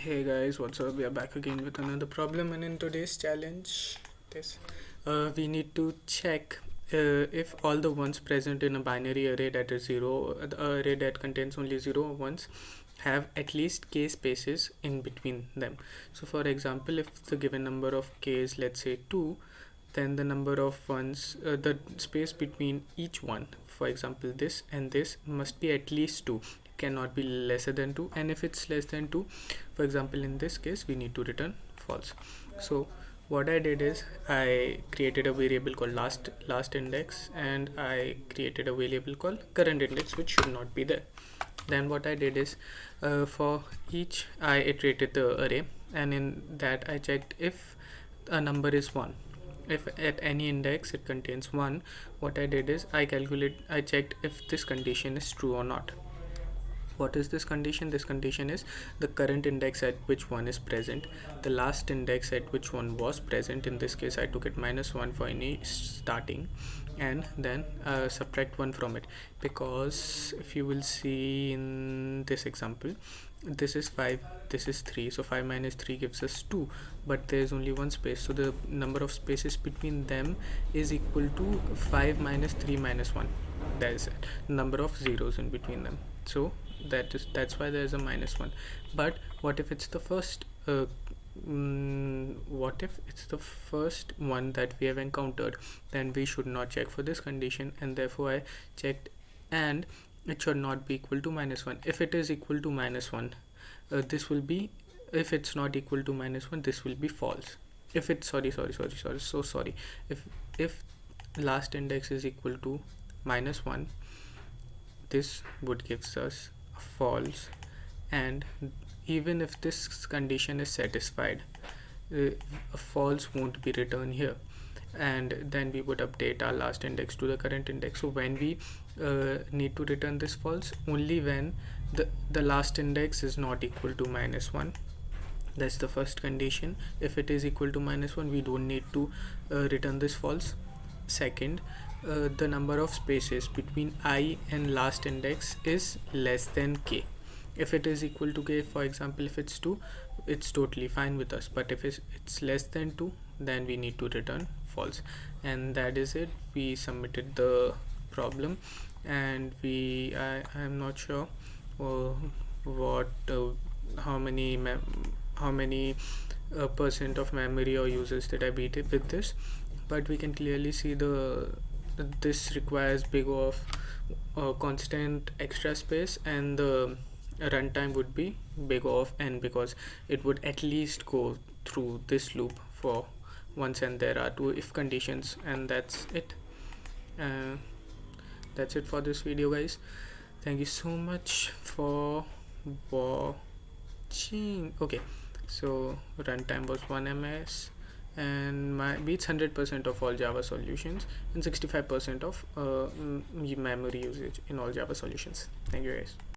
Hey guys, what's up? We are back again with another problem, and in today's challenge, this we need to check if all the ones present in a binary array that is zero, the array that contains only zero ones, have at least k spaces in between them. So, for example, if the given number of k is, let's say, 2, then the number of ones, the space between each one, for example, this and this, must be at least 2. It cannot be lesser than 2, and if it's less than 2, for example, in this case, we need to return false. So what I did is I created a variable called last index, and I created a variable called current index, which should not be there. Then what I did is for each I iterated the array, and in that I checked if a number is 1. If at any index it contains 1, what I did is I checked if this condition is true or not. What is this condition? This condition is the current index at which 1 is present, the last index at which 1 was present. In this case I took it -1 for any starting, and then subtract 1 from it, because if you will see in this example, this is 5, this is 3, so 5 minus 3 gives us 2, but there is only one space, so the number of spaces between them is equal to 5 minus 3 minus 1. That is it, number of zeros in between them. So that's why there is a -1. But what if it's the first one that we have encountered? Then we should not check for this condition, and therefore I checked, and it should not be equal to -1. If it is equal to -1, this will be, if it's not equal to -1, this will be false. If it's sorry, if last index is equal to -1, this would gives us false, and even if this condition is satisfied, a false won't be returned here, and then we would update our last index to the current index. So when we need to return this false, only when the last index is not equal to -1. That's the first condition. If it is equal to -1, we don't need to return this false. Second, the number of spaces between I and last index is less than k. If it is equal to k, for example, if it's 2, it's totally fine with us, but if it's less than 2, then we need to return false. And that is it. We submitted the problem, and I'm not sure how many percent of memory or users did I beat it with this, but we can clearly see this requires big of constant extra space, and the runtime would be big of n, because it would at least go through this loop for once, and there are 2 if conditions, and that's it. That's it for this video, guys. Thank you so much for watching. Okay, so runtime was 1 ms, and my beats 100% of all Java solutions, and 65% of memory usage in all Java solutions. Thank you, guys.